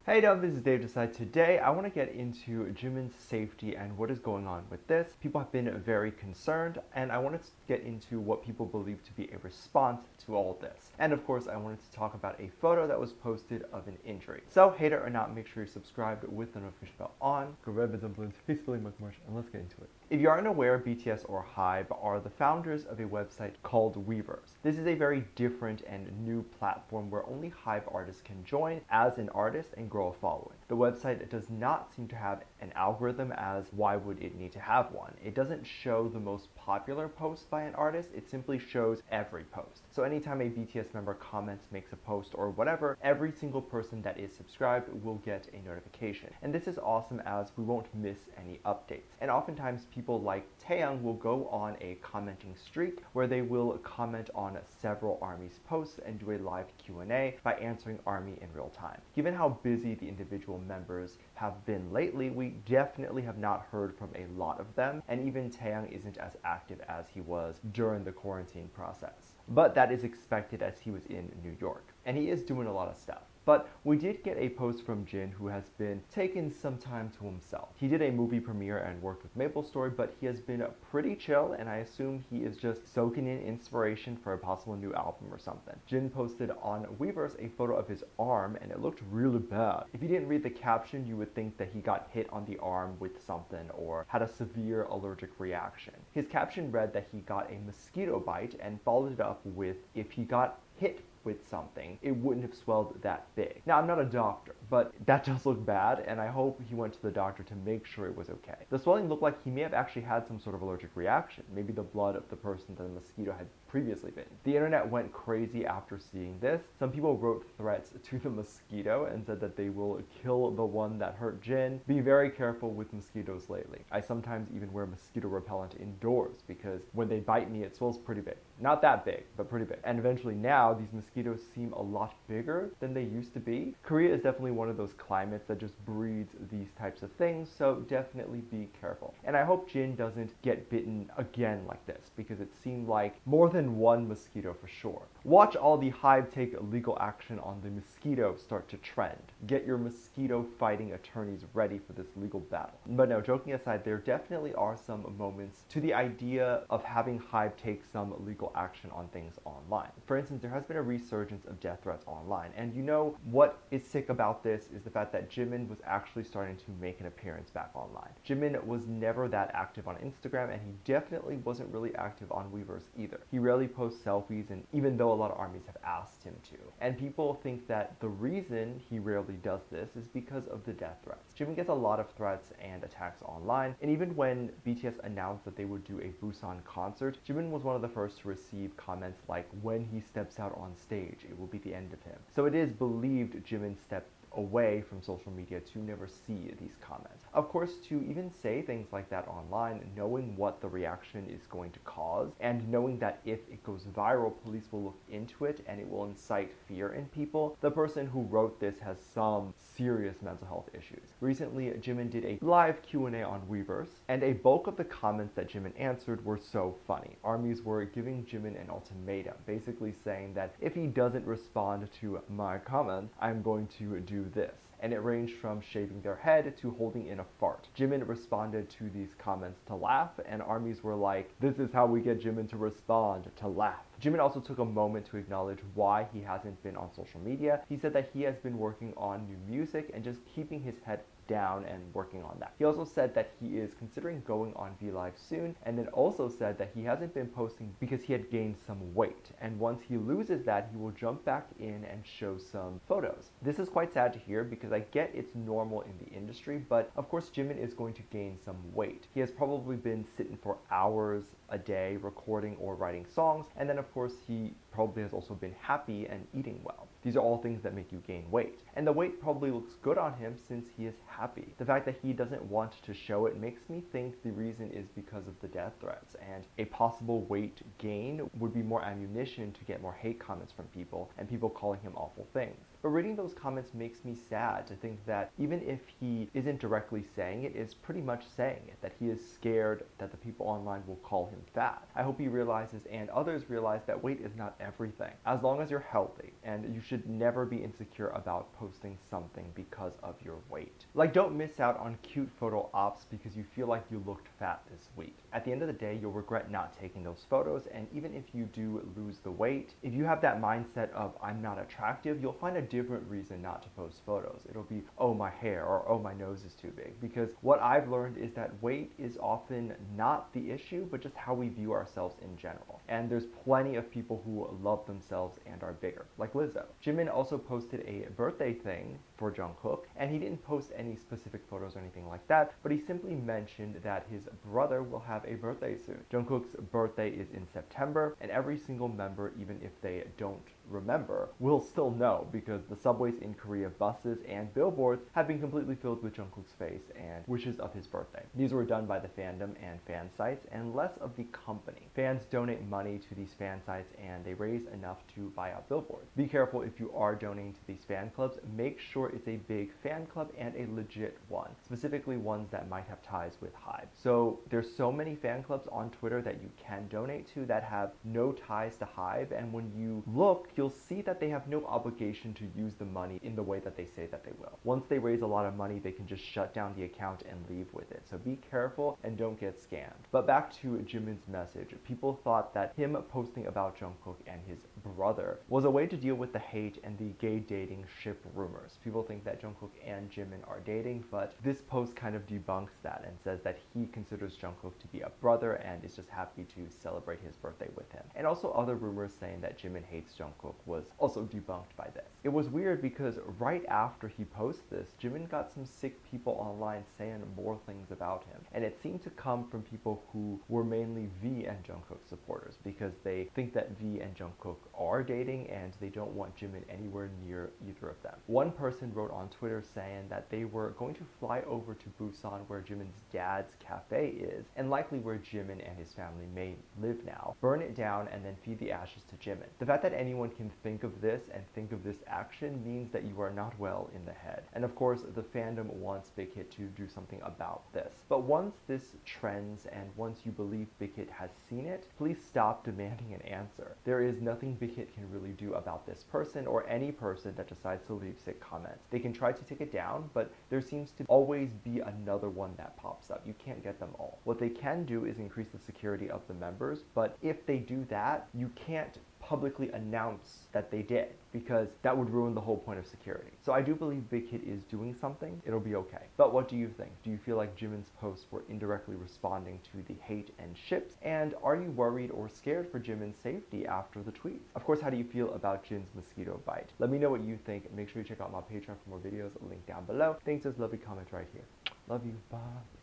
Hey Dove, this is Dave Desai. Today I want to get into Jimin's safety and what is going on with this. People have been very concerned and I wanted to get into what people believe to be a response to all this. And of course I wanted to talk about a photo that was posted of an injury. So hater or not, make sure you're subscribed with the notification bell on. Go red and let's get into it. If you aren't aware, BTS or HYBE are the founders of a website called Weverse. This is a very different and new platform where only HYBE artists can join as an artist and grow a following. The website does not seem to have an algorithm, as why would it need to have one? It doesn't show the most popular post by an artist, it simply shows every post. So anytime a BTS member comments, makes a post or whatever, every single person that is subscribed will get a notification. And this is awesome as we won't miss any updates. And oftentimes people like Taeyang will go on a commenting streak where they will comment on several ARMY's posts and do a live Q&A by answering ARMY in real time. Given how busy the individual members have been lately, we definitely have not heard from a lot of them, and even Taeyang isn't as active as he was during the quarantine process. But that is expected as he was in New York, and he is doing a lot of stuff. But we did get a post from Jin, who has been taking some time to himself. He did a movie premiere and worked with MapleStory, but he has been pretty chill, and I assume he is just soaking in inspiration for a possible new album or something. Jin posted on Weverse a photo of his arm, and it looked really bad. If you didn't read the caption, you would think that he got hit on the arm with something or had a severe allergic reaction. His caption read that he got a mosquito bite and followed it up with, if he got hit with something, it wouldn't have swelled that big. Now, I'm not a doctor, but that does look bad, and I hope he went to the doctor to make sure it was okay. The swelling looked like he may have actually had some sort of allergic reaction, maybe the blood of the person that the mosquito had previously been. The internet went crazy after seeing this. Some people wrote threats to the mosquito and said that they will kill the one that hurt Jin. Be very careful with mosquitoes lately. I sometimes even wear mosquito repellent indoors because when they bite me, it swells pretty big. Not that big, but pretty big. And eventually now, these mosquitoes seem a lot bigger than they used to be. Korea is definitely one of those climates that just breeds these types of things, so definitely be careful. And I hope Jin doesn't get bitten again like this, because it seemed like more than one mosquito for sure. Watch all the HYBE take legal action on the mosquito start to trend. Get your mosquito fighting attorneys ready for this legal battle. But no, joking aside, there definitely are some moments to the idea of having HYBE take some legal action on things online. For instance, there has been a resurgence of death threats online, and you know what is sick about this is the fact that Jimin was actually starting to make an appearance back online. Jimin was never that active on Instagram, and he definitely wasn't really active on Weverse either. He rarely posts selfies, and even though a lot of ARMYs have asked him to. And people think that the reason he rarely does this is because of the death threats. Jimin gets a lot of threats and attacks online, and even when BTS announced that they would do a Busan concert, Jimin was one of the first to receive comments like, when he steps out on stage, it will be the end of him. So it is believed Jimin stepped away from social media to never see these comments. Of course, to even say things like that online, knowing what the reaction is going to cause, and knowing that if it goes viral, police will look into it and it will incite fear in people, the person who wrote this has some serious mental health issues. Recently, Jimin did a live Q&A on Weverse, and a bulk of the comments that Jimin answered were so funny. ARMYs were giving Jimin an ultimatum, basically saying that if he doesn't respond to my comment, I'm going to do this. And it ranged from shaving their head to holding in a fart. Jimin responded to these comments to laugh, and ARMYs were like, this is how we get Jimin to respond, to laugh. Jimin also took a moment to acknowledge why he hasn't been on social media. He said that he has been working on new music and just keeping his head down and working on that. He also said that he is considering going on V Live soon, and then also said that he hasn't been posting because he had gained some weight, and once he loses that, he will jump back in and show some photos. This is quite sad to hear because I get it's normal in the industry, but of course Jimin is going to gain some weight. He has probably been sitting for hours a day recording or writing songs, and then of course he probably has also been happy and eating well. These are all things that make you gain weight. And the weight probably looks good on him since he is happy. The fact that he doesn't want to show it makes me think the reason is because of the death threats, and a possible weight gain would be more ammunition to get more hate comments from people and people calling him awful things. But reading those comments makes me sad to think that even if he isn't directly saying it, is pretty much saying it, that he is scared that the people online will call him fat. I hope he realizes and others realize that weight is not everything, as long as you're healthy, and you should never be insecure about posting something because of your weight. Like, don't miss out on cute photo ops because you feel like you looked fat this week. At the end of the day, you'll regret not taking those photos, and even if you do lose the weight, if you have that mindset of I'm not attractive, you'll find a different reason not to post photos. It'll be, oh, my hair, or oh, my nose is too big. Because what I've learned is that weight is often not the issue, but just how we view ourselves in general. And there's plenty of people who love themselves and are bigger, like Lizzo. Jimin also posted a birthday thing for Jungkook, and he didn't post any specific photos or anything like that, but he simply mentioned that his brother will have a birthday soon. Jungkook's birthday is in September, and every single member, even if they don't remember, will still know because the subways in Korea, buses, and billboards have been completely filled with Jungkook's face and wishes of his birthday. These were done by the fandom and fan sites and less of the company. Fans donate money to these fan sites and they raise enough to buy out billboards. Be careful if you are donating to these fan clubs, make sure it's a big fan club and a legit one, specifically ones that might have ties with HYBE. So there's so many fan clubs on Twitter that you can donate to that have no ties to HYBE, and when you look, you'll see that they have no obligation to use the money in the way that they say that they will. Once they raise a lot of money, they can just shut down the account and leave with it. So be careful and don't get scammed. But back to Jimin's message. People thought that him posting about Jungkook and his brother was a way to deal with the hate and the gay dating ship rumors. People think that Jungkook and Jimin are dating, but this post kind of debunks that and says that he considers Jungkook to be a brother and is just happy to celebrate his birthday with him. And also other rumors saying that Jimin hates Jungkook was also debunked by this. It was weird because right after he posted this, Jimin got some sick people online saying more things about him. And it seemed to come from people who were mainly V and Jungkook supporters because they think that V and Jungkook are dating and they don't want Jimin anywhere near either of them. One person wrote on Twitter saying that they were going to fly over to Busan where Jimin's dad's cafe is, and likely where Jimin and his family may live now, burn it down and then feed the ashes to Jimin. The fact that anyone can think of this and think of this action means that you are not well in the head. And of course, the fandom wants Big Hit to do something about this. But once this trends and once you believe Big Hit has seen it, please stop demanding an answer. There is nothing Big Hit can really do about this person or any person that decides to leave sick comments. They can try to take it down, but there seems to always be another one that pops up. You can't get them all. What they can do is increase the security of the members, but if they do that, you can't publicly announce that they did because that would ruin the whole point of security. So I do believe Big Hit is doing something. It'll be okay. But what do you think? Do you feel like Jimin's posts were indirectly responding to the hate and ships? And are you worried or scared for Jimin's safety after the tweets? Of course, how do you feel about Jin's mosquito bite? Let me know what you think. Make sure you check out my Patreon for more videos. Link down below. Thanks, just lovely comment right here. Love you. Bye.